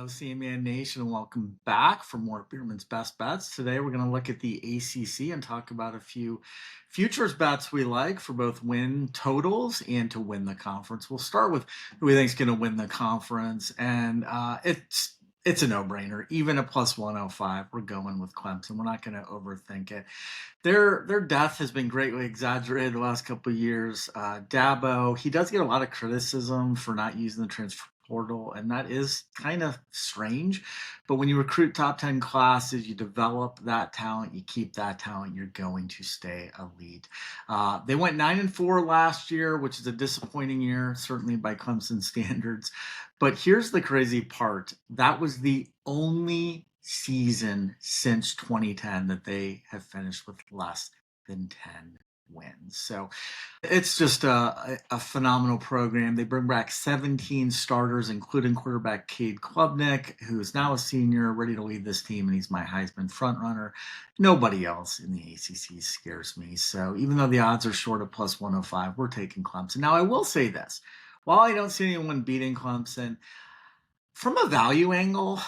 Hello, CMA Nation, and welcome back for more Bierman's Best Bets. Today, we're going to look at the ACC and talk about a few futures bets we like for both win totals and to win the conference. We'll start with who we think is going to win the conference, and it's a no-brainer. Even at plus 105, we're going with Clemson. We're not going to overthink it. Their death has been greatly exaggerated the last couple of years. Dabo, he does get a lot of criticism for not using the transfer portal, and that is kind of strange. But when you recruit top 10 classes, you develop that talent, you keep that talent, you're going to stay elite. They went 9-4 last year, which is a disappointing year, certainly by Clemson standards. But here's the crazy part. That was the only season since 2010 that they have finished with less than 10 wins. So it's just a phenomenal program. They bring back 17 starters, including quarterback Cade Klubnik, who is now a senior, ready to lead this team, and he's my Heisman frontrunner. Nobody else in the ACC scares me. So even though the odds are short of plus 105, we're taking Clemson. Now, I will say this. While I don't see anyone beating Clemson, from a value angle,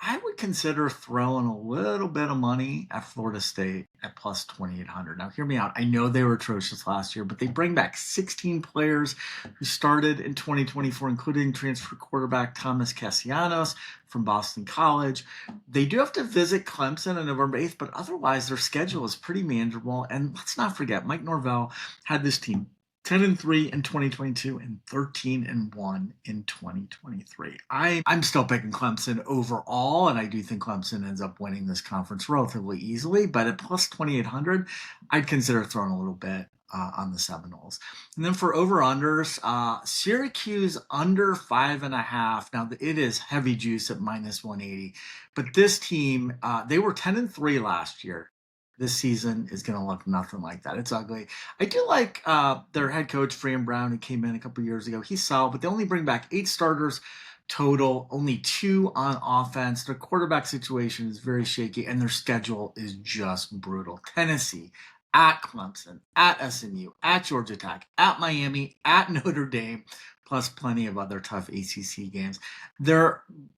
I would consider throwing a little bit of money at Florida State at plus 2,800. Now, hear me out. I know they were atrocious last year, but they bring back 16 players who started in 2024, including transfer quarterback Thomas Cassianos from Boston College. They do have to visit Clemson on November 8th, but otherwise their schedule is pretty manageable. And let's not forget, Mike Norvell had this team 10-3 in 2022 and 13-1 in 2023. I'm still picking Clemson overall, and I do think Clemson ends up winning this conference relatively easily. But at plus 2,800, I'd consider throwing a little bit on the Seminoles. And then for over-unders, Syracuse under 5.5. Now, it is heavy juice at minus 180. But this team, they were 10-3 last year. This season is going to look nothing like that. It's ugly. I do like their head coach, Fran Brown, who came in a couple years ago. He's solid, but they only bring back 8 starters total, only 2 on offense. Their quarterback situation is very shaky, and their schedule is just brutal. Tennessee, at Clemson, at SMU, at Georgia Tech, at Miami, at Notre Dame, plus plenty of other tough ACC games.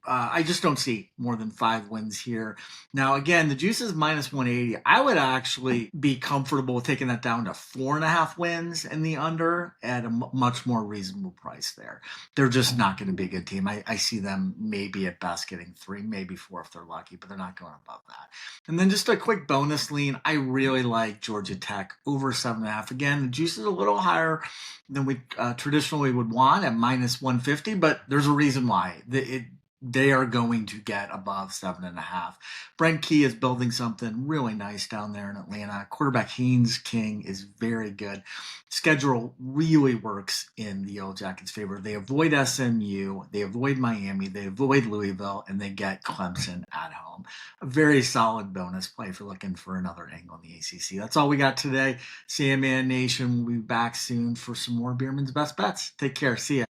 I just don't see more than 5 wins here. Now, again, the juice is minus 180. I would actually be comfortable with taking that down to 4.5 wins in the under at a much more reasonable price there. They're just not going to be a good team. I see them maybe at best getting 3, maybe 4 if they're lucky, but they're not going above that. And then just a quick bonus lean. I really like Georgia Tech over 7.5. Again, the juice is a little higher than we traditionally would want at minus 150, but there's a reason why. They are going to get above 7.5. Brent Key is building something really nice down there in Atlanta. Quarterback Haynes King is very good. Schedule really works in the Yellow Jackets' favor. They avoid SMU, they avoid Miami, they avoid Louisville, and they get Clemson at home. A very solid bonus play if you're looking for another angle in the ACC. That's all we got today. CMA Nation will be back soon for some more Bierman's Best Bets. Take care. See ya.